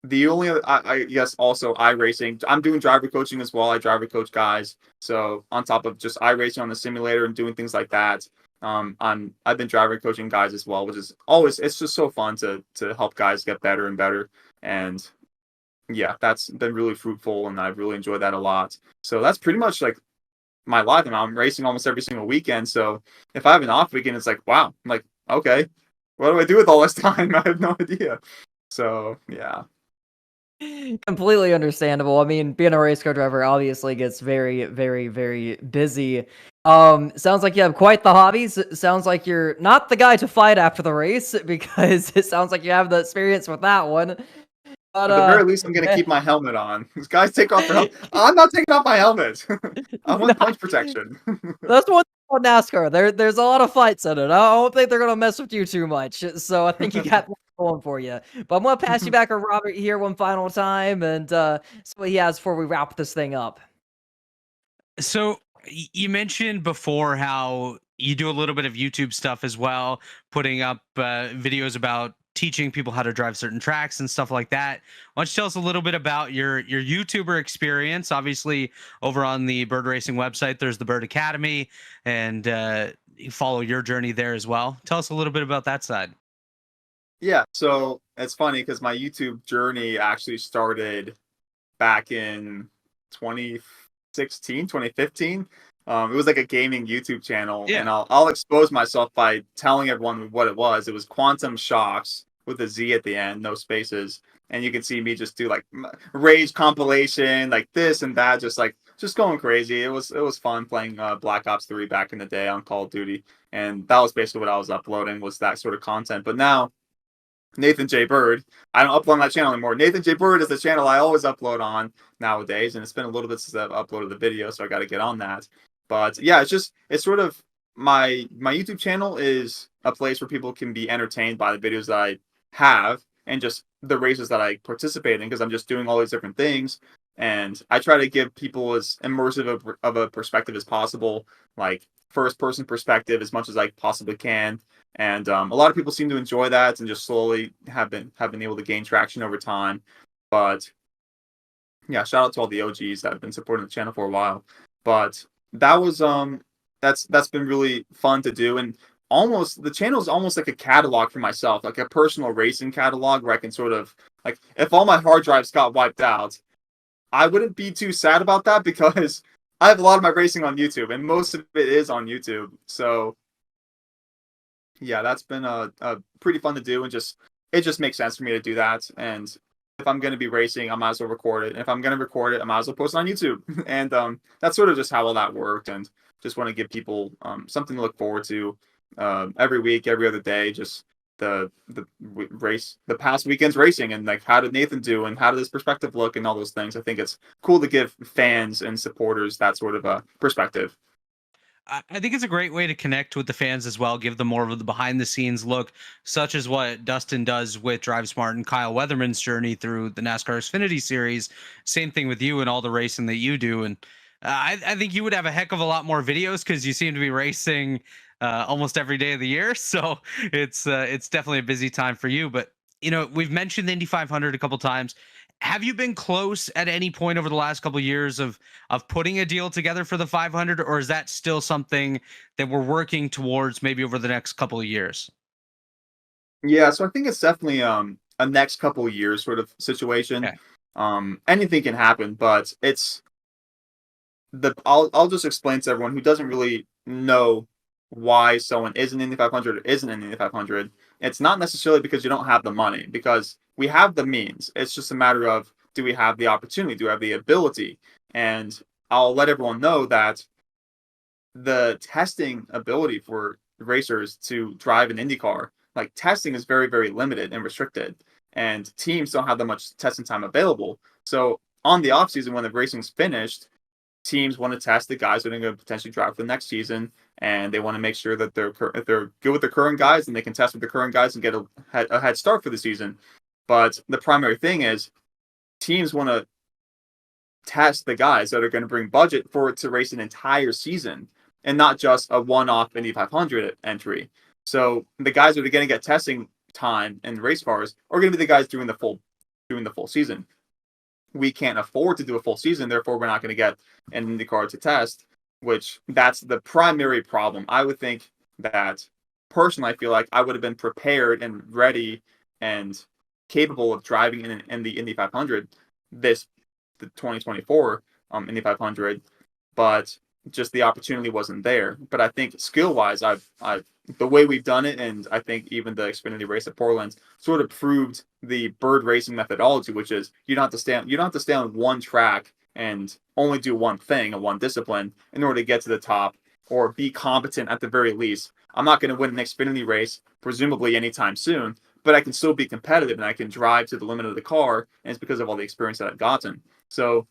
the only other, I guess also iRacing. I'm doing driver coaching as well. I driver coach guys. So on top of just iRacing on the simulator and doing things like that, I've been driver coaching guys as well, which is always, it's just so fun to help guys get better and better. And yeah, that's been really fruitful, and I've really enjoyed that a lot. So that's pretty much like my life, and I'm racing almost every single weekend. So if I have an off weekend, it's like, wow, I'm like, okay, what do I do with all this time? I have no idea. So yeah. Completely understandable. I mean, being a race car driver obviously gets very, very, very busy. Sounds like you have quite the hobbies. Sounds like you're not the guy to fight after the race because it sounds like you have the experience with that one. But At the very least, I'm gonna keep my helmet on. These guys take off their helmet. I'm not taking off my helmet. I want punch protection. that's one thing about NASCAR. There's a lot of fights in it. I don't think they're gonna mess with you too much. So I think you got that going for you. But I'm gonna pass you back to Robert here one final time and see what he has before we wrap this thing up. So you mentioned before how you do a little bit of YouTube stuff as well, putting up videos about teaching people how to drive certain tracks and stuff like that. Why don't you tell us a little bit about your YouTuber experience? Obviously, over on the Byrd Racing website, there's the Byrd Academy, and you follow your journey there as well. Tell us a little bit about that side. Yeah, so it's funny because my YouTube journey actually started back in 2016, 2015. It was like a gaming YouTube channel, Yeah. and I'll expose myself by telling everyone what it was. It was Quantum Shocks with a Z at the end, no spaces, and you can see me just do like rage compilation, like this and that, just going crazy. It was fun playing Black Ops 3 back in the day on Call of Duty, and that was basically what I was uploading, was that sort of content. But now Nathan J. Byrd, I don't upload on that channel anymore. Nathan J. Byrd is the channel I always upload on nowadays, and it's been a little bit since I've uploaded the video, so I got to get on that. But yeah, it's sort of my YouTube channel is a place where people can be entertained by the videos that I have and just the races that I participate in, because I'm just doing all these different things, and I try to give people as immersive of a perspective as possible, like first person perspective as much as I possibly can. And a lot of people seem to enjoy that and just slowly have been able to gain traction over time. But yeah, shout out to all the OGs that have been supporting the channel for a while. But that was that's been really fun to do, and almost the channel is almost like a catalog for myself, like a personal racing catalog where I can sort of, like, if all my hard drives got wiped out, I wouldn't be too sad about that because I have a lot of my racing on YouTube, and most of it is on YouTube. So yeah, that's been a pretty fun to do, and it just makes sense for me to do that. And if I'm going to be racing, I might as well record it. And if I'm going to record it, I might as well post it on YouTube. And that's sort of just how all that worked. And just want to give people something to look forward to every week, every other day. Just the race, the past weekend's racing, and like, how did Nathan do, and how did this perspective look, and all those things. I think it's cool to give fans and supporters that sort of a perspective. I think it's a great way to connect with the fans as well, give them more of the behind the scenes look, such as what Dustin does with Drive Smart and Kyle Weatherman's journey through the NASCAR Xfinity Series. Same thing with you and all the racing that you do. And I think you would have a heck of a lot more videos because you seem to be racing almost every day of the year. So it's definitely a busy time for you. But, you know, we've mentioned the Indy 500 a couple times. Have you been close at any point over the last couple of years of putting a deal together for the 500, or is that still something that we're working towards maybe over the next couple of years? Yeah, so I think it's definitely a next couple of years sort of situation. Okay. Anything can happen, but I'll just explain to everyone who doesn't really know why someone isn't in the 500 or isn't in the 500. It's not necessarily because you don't have the money, because we have the means. It's just a matter of, do we have the opportunity? Do we have the ability? And I'll let everyone know that the testing ability for racers to drive an IndyCar, like, testing is very, very limited and restricted, and teams don't have that much testing time available. So on the off season, when the racing's finished, teams want to test the guys that are going to potentially drive for the next season, and they want to make sure that if they're good with the current guys, and they can test with the current guys and get a head start for the season. But the primary thing is, teams want to test the guys that are going to bring budget for it to race an entire season, and not just a one-off Indy 500 entry. So the guys that are going to get testing time in race cars are going to be the guys doing the full doing the full season. We can't afford to do a full season, therefore we're not going to get an IndyCar to test, which that's the primary problem. I would think that personally, I feel like I would have been prepared and ready and capable of driving in the Indy 500 the 2024 Indy 500, but just the opportunity wasn't there. But I think skill wise, I've the way we've done it, and I think even the Xfinity race at Portland sort of proved the Byrd racing methodology, which is you don't have to stay on one track and only do one thing and one discipline in order to get to the top or be competent at the very least. I'm not going to win an Xfinity race, presumably anytime soon, but I can still be competitive and I can drive to the limit of the car, and it's because of all the experience that I've gotten. So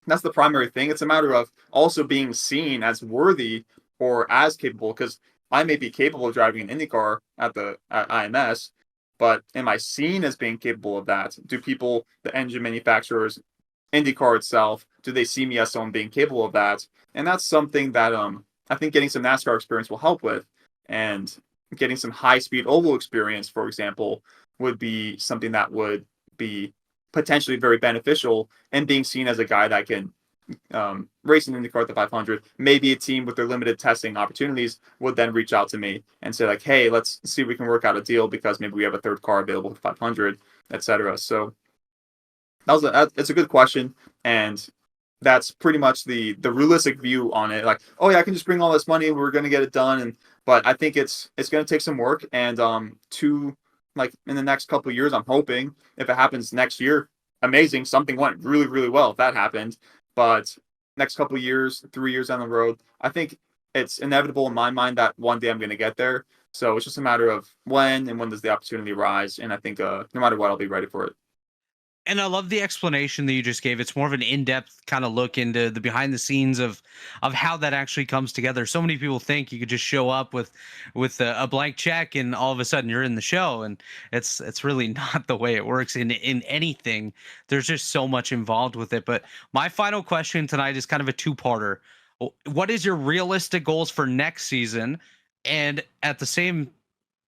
that's the primary thing. It's a matter of also being seen as worthy or as capable, because I may be capable of driving an IndyCar at IMS, but am I seen as being capable of that? Do people, the engine manufacturers, IndyCar itself, do they see me as someone being capable of that? And that's something that I think getting some NASCAR experience will help with, and getting some high-speed oval experience, for example, would be something that would be potentially very beneficial, and being seen as a guy that can race in IndyCar at the 500. Maybe a team with their limited testing opportunities would then reach out to me and say like, hey, let's see if we can work out a deal because maybe we have a third car available for 500, etc. So it's a good question, and that's pretty much the realistic view on it. Like, oh yeah, I can just bring all this money, we're going to get it done. But I think it's going to take some work, and like in the next couple of years, I'm hoping if it happens next year, amazing. Something went really, really well if that happened. But next couple of years, 3 years down the road, I think it's inevitable in my mind that one day I'm going to get there. So it's just a matter of when, and when does the opportunity arise. And I think no matter what, I'll be ready for it. And I love the explanation that you just gave. It's more of an in-depth kind of look into the behind the scenes of how that actually comes together. So many people think you could just show up with a blank check and all of a sudden you're in the show, and it's really not the way it works in anything. There's just so much involved with it. But my final question tonight is kind of a two-parter. What is your realistic goals for next season? And at the same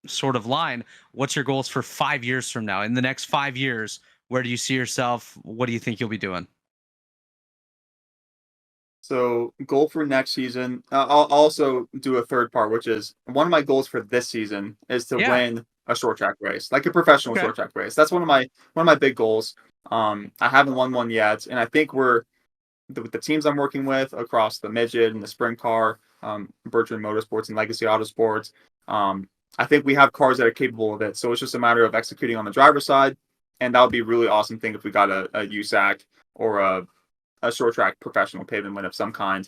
sort of line, what's your goals for 5 years from now? In the next 5 years, where do you see yourself? What do you think you'll be doing? So goal for next season, I'll also do a third part, which is one of my goals for this season is to win a short track race, like a professional short track race. That's one of my big goals. I haven't won one yet, and I think with the teams I'm working with across the midget and the sprint car, Byrd Motorsports and Legacy Autosports, I think we have cars that are capable of it. So it's just a matter of executing on the driver's side. And that would be a really awesome thing if we got a USAC or a short track professional pavement win of some kind.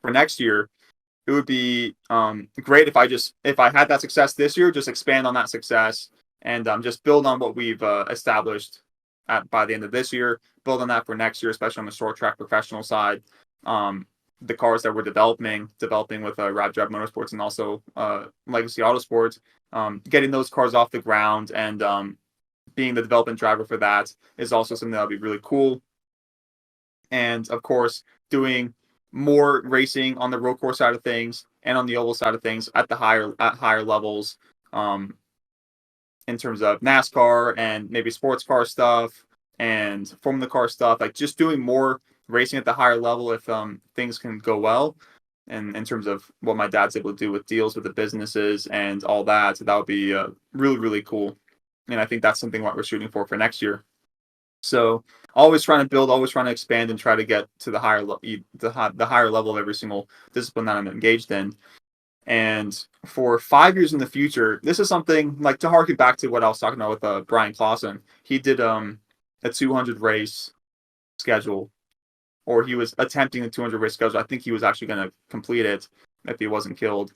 For next year, it would be great if I had that success this year, just expand on that success and just build on what we've established by the end of this year, build on that for next year, especially on the short track professional side. The cars that we're developing with Rad Drive Motorsports and also Legacy Autosports, getting those cars off the ground and being the development driver for that is also something that would be really cool. And of course, doing more racing on the road course side of things and on the oval side of things at higher levels, in terms of NASCAR and maybe sports car stuff and Formula car stuff, like just doing more racing at the higher level if things can go well. And in terms of what my dad's able to do with deals with the businesses and all that, so that would be really, really cool. And I think that's something what we're shooting for next year. So always trying to build, always trying to expand and try to get to the higher level of every single discipline that I'm engaged in. And for 5 years in the future, this is something like to harken back to what I was talking about with Brian Clausen. He did a 200 race schedule, or he was attempting the 200 race schedule. I think he was actually going to complete it if he wasn't killed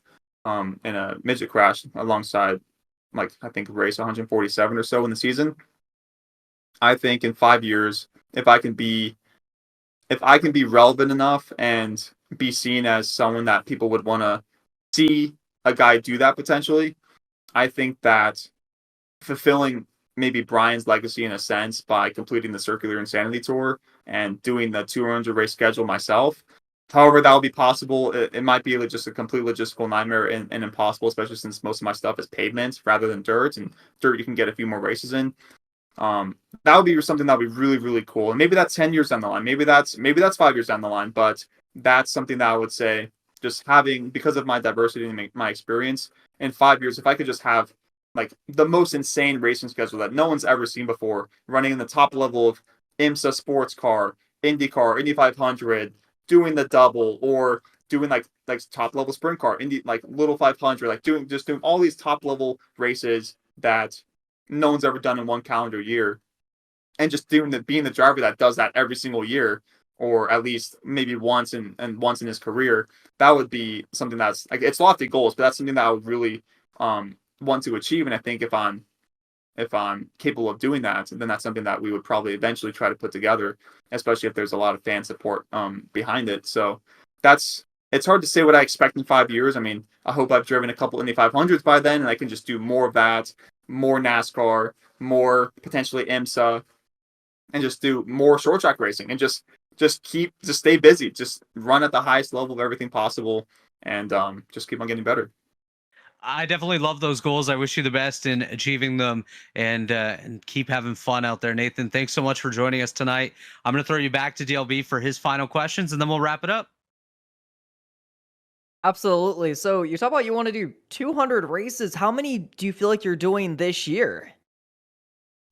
in a midget crash alongside, like, I think race 147 or so in the season. I think in 5 years, if I can be relevant enough and be seen as someone that people would want to see a guy do that potentially, I think that fulfilling maybe Brian's legacy in a sense by completing the Circular Insanity Tour and doing the 200 race schedule myself. However, that will be possible. It might be just a complete logistical nightmare and impossible, especially since most of my stuff is pavement rather than dirt. And dirt, you can get a few more races in. That would be something that would be really, really cool. And maybe that's 10 years down the line. Maybe that's 5 years down the line. But that's something that I would say, just having, because of my diversity and my experience, in 5 years, if I could just have like the most insane racing schedule that no one's ever seen before, running in the top level of IMSA sports car, IndyCar, Indy 500, doing the double, or doing like top level sprint car, Indy, like little 500, like doing all these top level races that no one's ever done in one calendar year, and just being the driver that does that every single year, or at least maybe once once in his career. That would be something that's like, it's lofty goals, but that's something that I would really want to achieve. And I think if I'm capable of doing that, then that's something that we would probably eventually try to put together, especially if there's a lot of fan support behind it. So it's hard to say what I expect in 5 years. I mean, I hope I've driven a couple Indy 500s by then, and I can just do more of that, more NASCAR, more potentially IMSA, and just do more short track racing, and just stay busy, just run at the highest level of everything possible, and just keep on getting better. I definitely love those goals. I wish you the best in achieving them, and keep having fun out there, Nathan. Thanks so much for joining us tonight. I'm going to throw you back to DLB for his final questions, and then we'll wrap it up. Absolutely. So you talk about you want to do 200 races. How many do you feel like you're doing this year?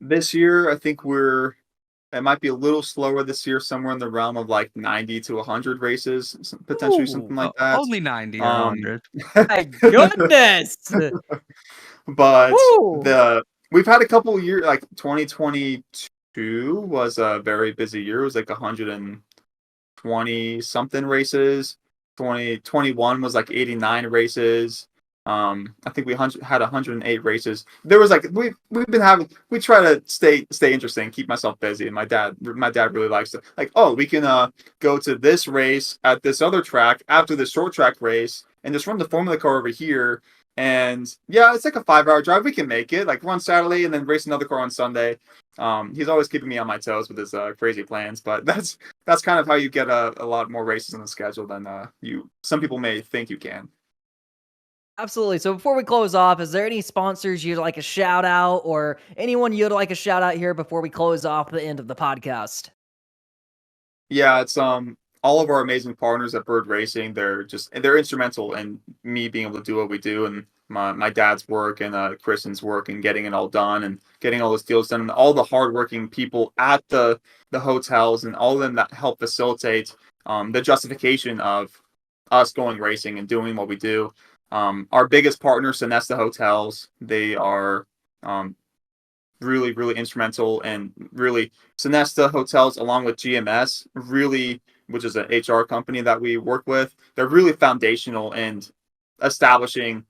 This year, I think it might be a little slower this year, somewhere in the realm of like 90 to 100 races, potentially something like that. Only 90 or Um, 100. My goodness. but Woo. we've had a couple of years, like 2022 was a very busy year. It was like 120 something races. 2021 was like 89 races. I think we had 108 races. There was like, we try to stay interesting, keep myself busy. And my dad really likes to, like, oh, we can go to this race at this other track after the short track race, and just run the Formula car over here. And yeah, it's like a 5-hour drive. We can make it, like, run Saturday and then race another car on Sunday. He's always keeping me on my toes with his crazy plans, but that's kind of how you get a lot more races on the schedule than some people may think you can. Absolutely. So before we close off, is there any sponsors you'd like a shout out, or anyone you'd like a shout out here before we close off the end of the podcast? Yeah, it's all of our amazing partners at Byrd Racing. They're instrumental in me being able to do what we do, and my dad's work and Kristen's work, and getting it all done and getting all those deals done, and all the hardworking people at the hotels, and all of them that help facilitate the justification of us going racing and doing what we do. Our biggest partner, Sonesta Hotels, they are really, really instrumental, and really Sonesta Hotels, along with GMS, really, which is an HR company that we work with, they're really foundational in establishing,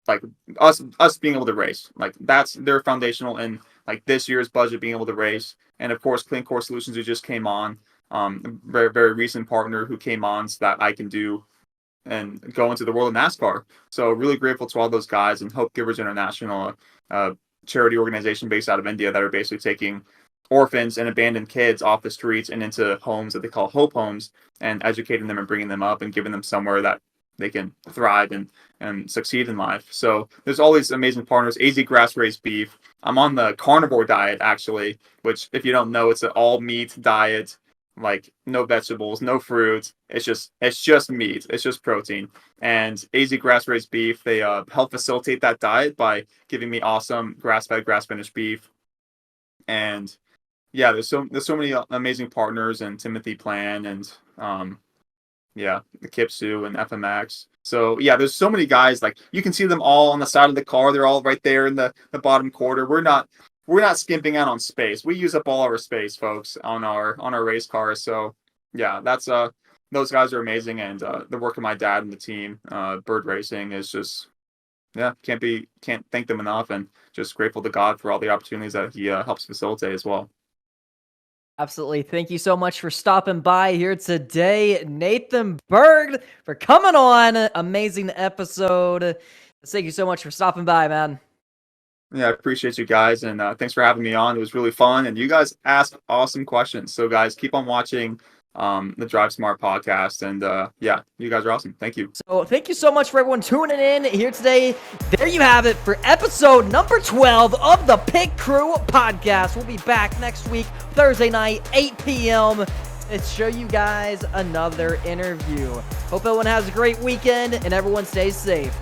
like, us being able to race. Like, they're foundational in, like, this year's budget being able to race. And of course, Clean Core Solutions, who just came on, a very, very recent partner who came on so that I can do and go into the world of NASCAR. So really grateful to all those guys, and Hope Givers International, charity organization based out of India, that are basically taking orphans and abandoned kids off the streets and into homes that they call Hope Homes, and educating them and bringing them up and giving them somewhere that they can thrive and succeed in life. So there's all these amazing partners. AZ Grass Raised Beef. I'm on the carnivore diet, actually, which, if you don't know, it's an all meat diet, like no vegetables, no fruits. It's just meat. It's just protein. And AZ Grass Raised Beef, they help facilitate that diet by giving me awesome grass-fed, grass-finished beef. And yeah, there's so many amazing partners, and Timothy Plan, and yeah, the Kipsu and FMX. So yeah, there's so many guys, like, you can see them all on the side of the car. They're all right there in the bottom quarter. We're not skimping out on space. We use up all our space, folks, on our race cars. So yeah, that's those guys are amazing, and the work of my dad and the team, Byrd Racing, is just, yeah, can't thank them enough, and just grateful to God for all the opportunities that he helps facilitate as well. Absolutely. Thank you so much for stopping by here today, Nathan Byrd, for coming on. Amazing episode. Thank you so much for stopping by, man. Yeah, I appreciate you guys, and thanks for having me on. It was really fun, and you guys asked awesome questions. So guys, keep on watching the Drive Smart podcast. And yeah, you guys are awesome. Thank you. So thank you so much for everyone tuning in here today. There you have it for episode number 12 of the Pit Crew podcast. We'll be back next week, Thursday night, 8 p.m. to show you guys another interview. Hope everyone has a great weekend and everyone stays safe.